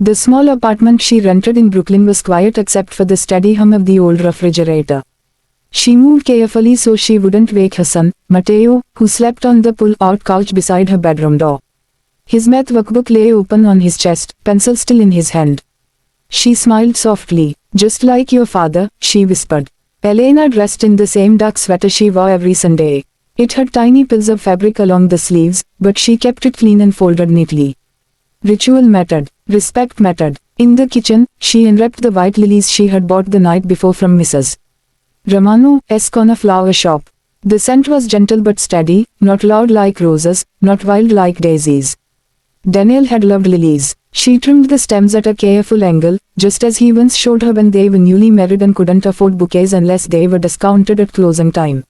The small apartment she rented in Brooklyn was quiet except for the steady hum of the old refrigerator. She moved carefully so she wouldn't wake her son, Mateo, who slept on the pull-out couch beside her bedroom door. His math workbook lay open on his chest, pencil still in his hand. She smiled softly. "Just like your father," she whispered. Elena dressed in the same dark sweater she wore every Sunday. It had tiny pills of fabric along the sleeves, but she kept it clean and folded neatly. Ritual mattered. Respect mattered. In the kitchen, she unwrapped the white lilies she had bought the night before from Mrs. Romano's corner flower shop. The scent was gentle but steady, not loud like roses, not wild like daisies. Daniel had loved lilies. She trimmed the stems at a careful angle, just as he once showed her when they were newly married and couldn't afford bouquets unless they were discounted at closing time.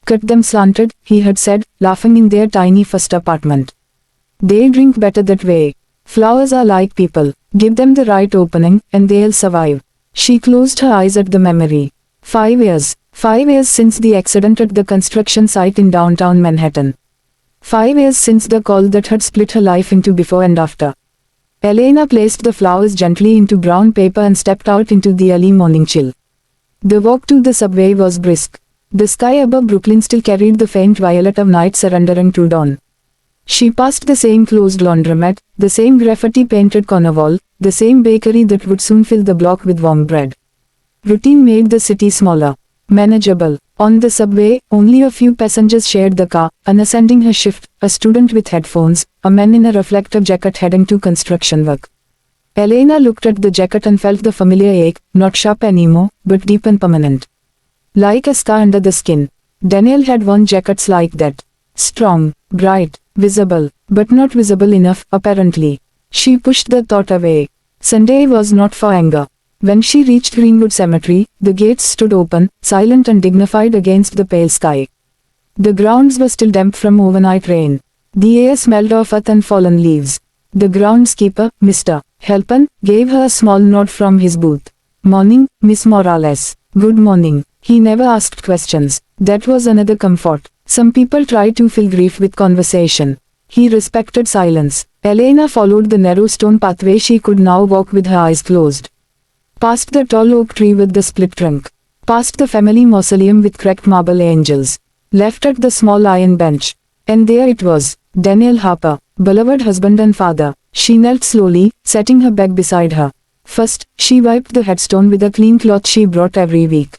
"Cut them slanted," he had said, laughing in their tiny first apartment. "They drink better that way. Flowers are like people. Give them the right opening, and they'll survive." She closed her eyes at the memory. 5 years. 5 years since the accident at the construction site in downtown Manhattan. 5 years since the call that had split her life into before and after. Elena placed the flowers gently into brown paper and stepped out into the early morning chill. The walk to the subway was brisk. The sky above Brooklyn still carried the faint violet of night surrendering to dawn. She passed the same closed laundromat, the same graffiti-painted corner wall, the same bakery that would soon fill the block with warm bread. Routine made the city smaller, manageable. On the subway, only a few passengers shared the car, ascending her shift, a student with headphones, a man in a reflective jacket heading to construction work. Elena looked at the jacket and felt the familiar ache, not sharp anymore, but deep and permanent. Like a scar under the skin. Daniel had worn jackets like that. Strong, bright, visible, but not visible enough, apparently. She pushed the thought away. Sunday was not for anger. When she reached Greenwood Cemetery, the gates stood open, silent and dignified against the pale sky. The grounds were still damp from overnight rain. The air smelled of earth and fallen leaves. The groundskeeper, Mr. Halpin, gave her a small nod from his booth. "Morning, Miss Morales." "Good morning." He never asked questions. That was another comfort. Some people try to fill grief with conversation. He respected silence. Elena followed the narrow stone pathway she could now walk with her eyes closed. Past the tall oak tree with the split trunk. Past the family mausoleum with cracked marble angels. Left at the small iron bench. And there it was, Daniel Harper, beloved husband and father. She knelt slowly, setting her bag beside her. First, she wiped the headstone with a clean cloth she brought every week.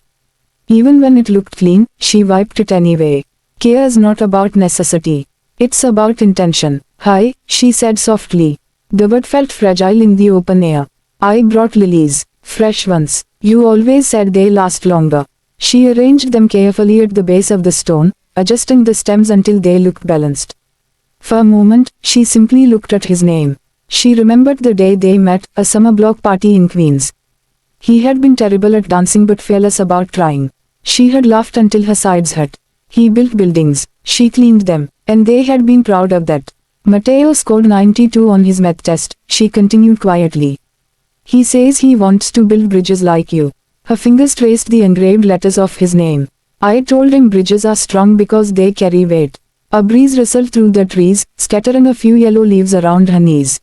Even when it looked clean, she wiped it anyway. Care is not about necessity. It's about intention. "Hi," she said softly. The word felt fragile in the open air. "I brought lilies. Fresh ones. You always said they last longer." She arranged them carefully at the base of the stone, adjusting the stems until they looked balanced. For a moment, she simply looked at his name. She remembered the day they met, a summer block party in Queens. He had been terrible at dancing but fearless about trying. She had laughed until her sides hurt. He built buildings, she cleaned them, and they had been proud of that. Mateo scored 92 on his math test, she continued quietly. "He says he wants to build bridges like you." Her fingers traced the engraved letters of his name. "I told him bridges are strong because they carry weight." A breeze rustled through the trees, scattering a few yellow leaves around her knees.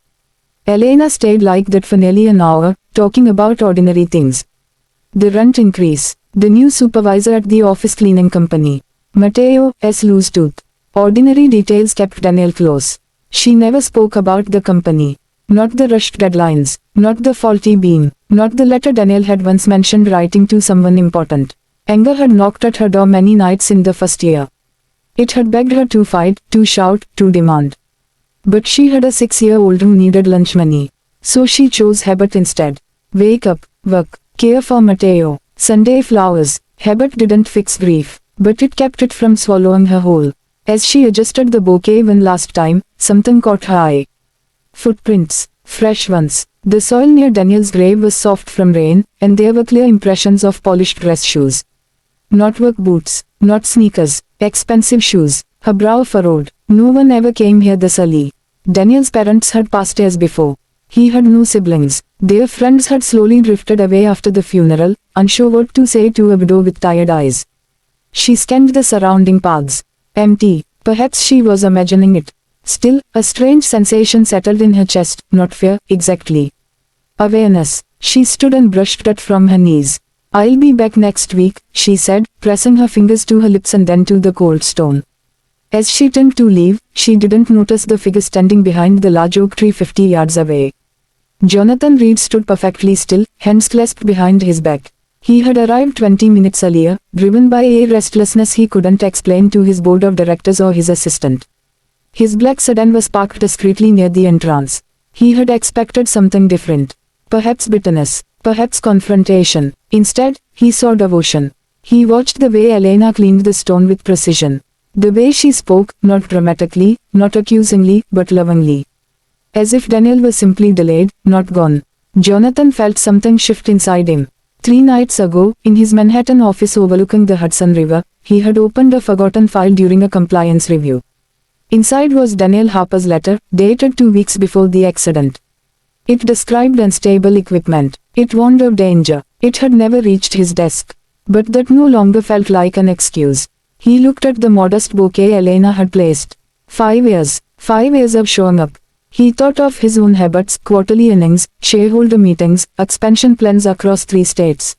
Elena stayed like that for nearly an hour, talking about ordinary things. The rent increase. The new supervisor at the office cleaning company. Mateo's loose tooth. Ordinary details kept Daniel close. She never spoke about the company. Not the rushed deadlines, not the faulty beam, not the letter Daniel had once mentioned writing to someone important. Anger had knocked at her door many nights in the first year. It had begged her to fight, to shout, to demand. But she had a 6-year-old who needed lunch money. So she chose habit instead. Wake up, work, care for Mateo. Sunday flowers. Habit didn't fix grief, but it kept it from swallowing her whole. As she adjusted the bouquet one last time, something caught her eye. Footprints. Fresh ones. The soil near Daniel's grave was soft from rain, and there were clear impressions of polished dress shoes. Not work boots, not sneakers, expensive shoes. Her brow furrowed. No one ever came here this early. Daniel's parents had passed years before. He had no siblings. Their friends had slowly drifted away after the funeral, unsure what to say to a widow with tired eyes. She scanned the surrounding paths. Empty. Perhaps she was imagining it. Still, a strange sensation settled in her chest, not fear, exactly. Awareness. She stood and brushed dirt from her knees. "I'll be back next week," she said, pressing her fingers to her lips and then to the cold stone. As she turned to leave, she didn't notice the figure standing behind the large oak tree 50 yards away. Jonathan Reed stood perfectly still, hands clasped behind his back. He had arrived 20 minutes earlier, driven by a restlessness he couldn't explain to his board of directors or his assistant. His black sedan was parked discreetly near the entrance. He had expected something different. Perhaps bitterness, perhaps confrontation. Instead, he saw devotion. He watched the way Elena cleaned the stone with precision. The way she spoke, not dramatically, not accusingly, but lovingly. As if Daniel was simply delayed, not gone. Jonathan felt something shift inside him. 3 nights ago, in his Manhattan office overlooking the Hudson River, he had opened a forgotten file during a compliance review. Inside was Daniel Harper's letter, dated 2 weeks before the accident. It described unstable equipment. It warned of danger. It had never reached his desk. But that no longer felt like an excuse. He looked at the modest bouquet Elena had placed. 5 years. 5 years of showing up. He thought of his own habits, quarterly innings, shareholder meetings, expansion plans across 3 states.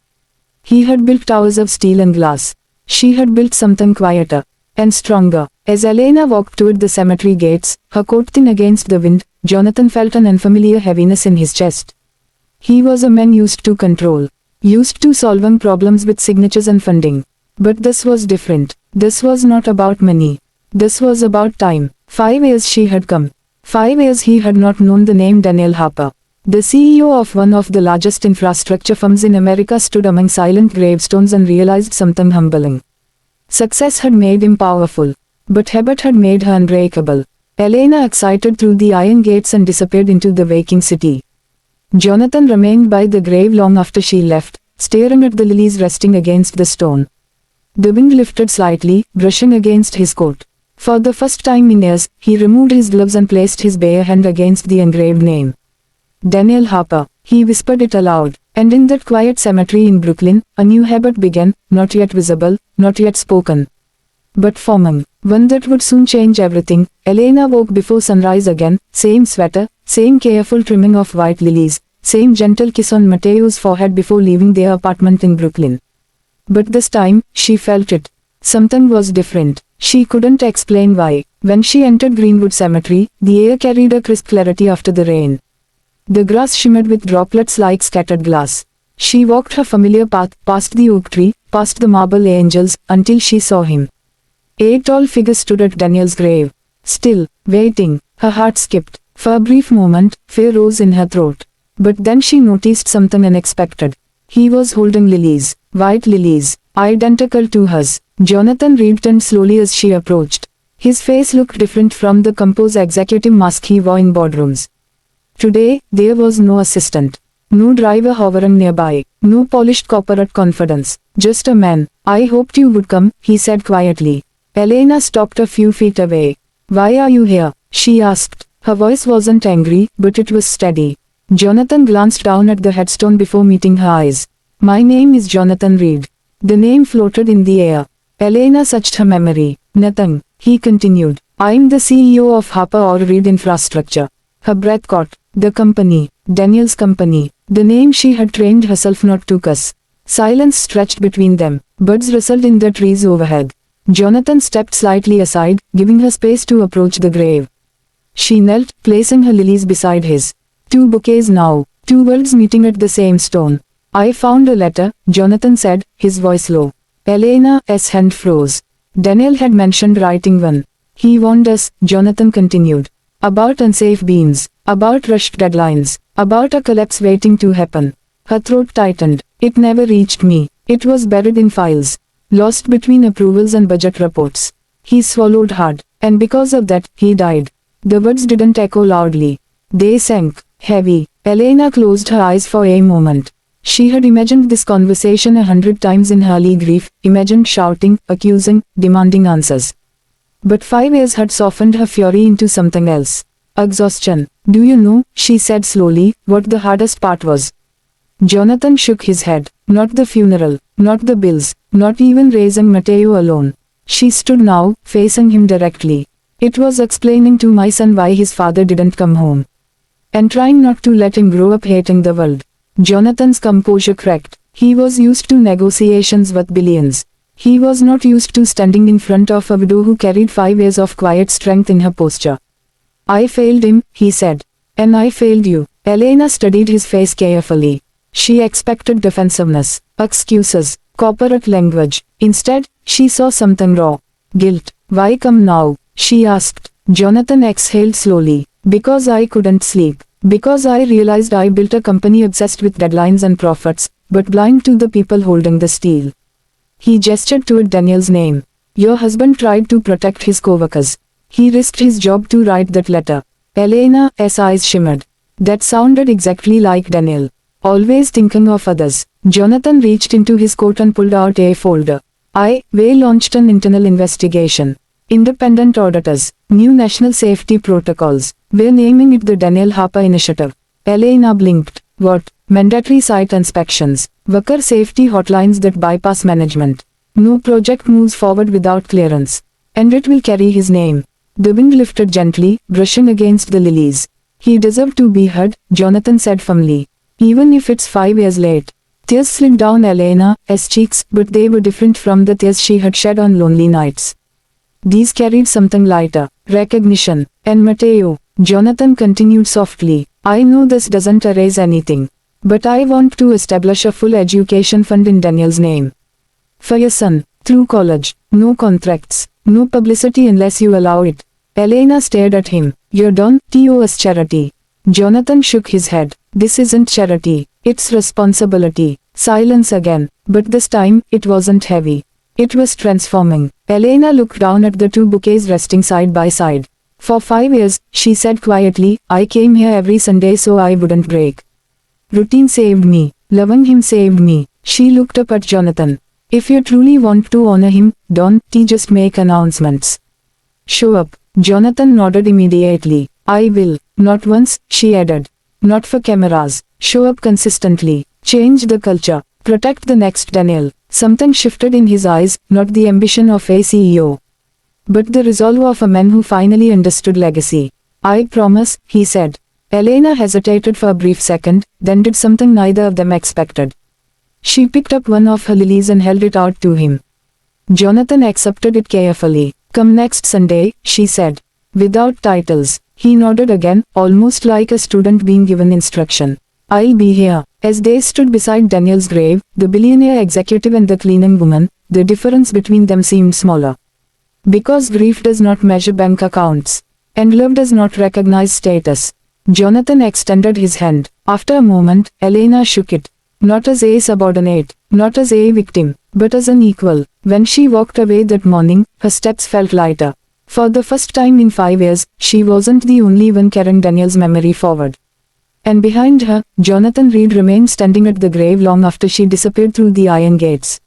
He had built towers of steel and glass. She had built something quieter and stronger. As Elena walked toward the cemetery gates, her coat thin against the wind, Jonathan felt an unfamiliar heaviness in his chest. He was a man used to control, used to solving problems with signatures and funding. But this was different. This was not about money. This was about time. 5 years she had come. 5 years he had not known the name Daniel Harper. The CEO of one of the largest infrastructure firms in America stood among silent gravestones and realized something humbling. Success had made him powerful, but habit had made her unbreakable. Elena excited through the iron gates and disappeared into the waking city. Jonathan remained by the grave long after she left, staring at the lilies resting against the stone. The wind lifted slightly, brushing against his coat. For the first time in years, he removed his gloves and placed his bare hand against the engraved name. Daniel Harper. He whispered it aloud. And in that quiet cemetery in Brooklyn, a new habit began, not yet visible, not yet spoken, but forming. One that would soon change everything. Elena woke before sunrise again, same sweater, same careful trimming of white lilies, same gentle kiss on Mateo's forehead before leaving their apartment in Brooklyn. But this time, she felt it. Something was different. She couldn't explain why. When she entered Greenwood Cemetery, the air carried a crisp clarity after the rain. The grass shimmered with droplets like scattered glass. She walked her familiar path, past the oak tree, past the marble angels, until she saw him. A tall figure stood at Daniel's grave. Still, waiting. Her heart skipped. For a brief moment, fear rose in her throat. But then she noticed something unexpected. He was holding lilies. White lilies. Identical to hers. Jonathan Reed turned slowly as she approached. His face looked different from the composed executive mask he wore in boardrooms. Today, there was no assistant. No driver hovering nearby. No polished corporate confidence. Just a man. "I hoped you would come," he said quietly. Elena stopped a few feet away. "Why are you here?" she asked. Her voice wasn't angry, but it was steady. Jonathan glanced down at the headstone before meeting her eyes. "My name is Jonathan Reed." The name floated in the air. Elena searched her memory. "Nothing," he continued. "I'm the CEO of Harper or Reed Infrastructure." Her breath caught. The company. Daniel's company. The name she had trained herself not to cuss. Silence stretched between them. Birds rustled in the trees overhead. Jonathan stepped slightly aside, giving her space to approach the grave. She knelt, placing her lilies beside his. 2 bouquets now. 2 worlds meeting at the same stone. "I found a letter," Jonathan said, his voice low. Elena's hand froze. Daniel had mentioned writing one. "He warned us," Jonathan continued. "About unsafe beams. About rushed deadlines. About a collapse waiting to happen." Her throat tightened. "It never reached me. It was buried in files. Lost between approvals and budget reports." He swallowed hard. "And because of that, he died." The words didn't echo loudly. They sank, heavy. Elena closed her eyes for a moment. She had imagined this conversation 100 times in her early grief, imagined shouting, accusing, demanding answers. But 5 years had softened her fury into something else. Exhaustion. "Do you know," she said slowly, "what the hardest part was?" Jonathan shook his head. "Not the funeral, not the bills, not even raising Mateo alone." She stood now, facing him directly. "It was explaining to my son why his father didn't come home. and trying not to let him grow up hating the world. Jonathan's composure cracked. He was used to negotiations with billions. He was not used to standing in front of a widow who carried 5 years of quiet strength in her posture. I failed him, he said. And I failed you. Elena studied his face carefully. She expected defensiveness, excuses, corporate language. Instead, she saw something raw. Guilt. Why come now? She asked. Jonathan exhaled slowly. Because I couldn't sleep. Because I realized I built a company obsessed with deadlines and profits, but blind to the people holding the steel. He gestured toward Daniel's name. Your husband tried to protect his co-workers. He risked his job to write that letter. Elena's eyes shimmered. That sounded exactly like Daniel. Always thinking of others. Jonathan reached into his coat and pulled out a folder. We launched an internal investigation. Independent auditors. New national safety protocols. We're naming it the Daniel Harper Initiative. Elena blinked. What? Mandatory site inspections. Worker safety hotlines that bypass management. No project moves forward without clearance. And it will carry his name. The wind lifted gently, brushing against the lilies. He deserved to be heard, Jonathan said firmly. Even if it's 5 years late. Tears slid down Elena's cheeks, but they were different from the tears she had shed on lonely nights. These carried something lighter, recognition. And Matteo, Jonathan continued softly, I know this doesn't erase anything. But I want to establish a full education fund in Daniel's name. For your son, through college, no contracts, no publicity unless you allow it. Elena stared at him. You're done, TOS charity. Jonathan shook his head. This isn't charity, it's responsibility. Silence again, but this time, it wasn't heavy. It was transforming. Elena looked down at the 2 bouquets resting side by side. For 5 years, she said quietly, I came here every Sunday so I wouldn't break. Routine saved me. Loving him saved me. She looked up at Jonathan. If you truly want to honor him, don't just make announcements. Show up. Jonathan nodded immediately. I will. Not once, she added. Not for cameras. Show up consistently. Change the culture. Protect the next Daniel. Something shifted in his eyes, not the ambition of a CEO. But the resolve of a man who finally understood legacy. I promise, he said. Elena hesitated for a brief second, then did something neither of them expected. She picked up one of her lilies and held it out to him. Jonathan accepted it carefully. Come next Sunday, she said. Without titles. He nodded again, almost like a student being given instruction. I'll be here. As they stood beside Daniel's grave, the billionaire executive and the cleaning woman, the difference between them seemed smaller. Because grief does not measure bank accounts. And love does not recognize status. Jonathan extended his hand. After a moment, Elena shook it. Not as a subordinate, not as a victim, but as an equal. When she walked away that morning, her steps felt lighter. For the first time in 5 years, she wasn't the only one carrying Daniel's memory forward. And behind her, Jonathan Reed remained standing at the grave long after she disappeared through the iron gates.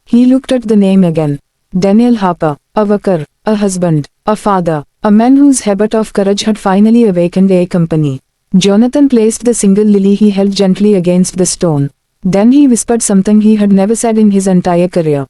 He looked at the name again. Daniel Harper, a worker, a husband, a father, a man whose habit of courage had finally awakened a company. Jonathan placed the single lily he held gently against the stone. Then he whispered something he had never said in his entire career.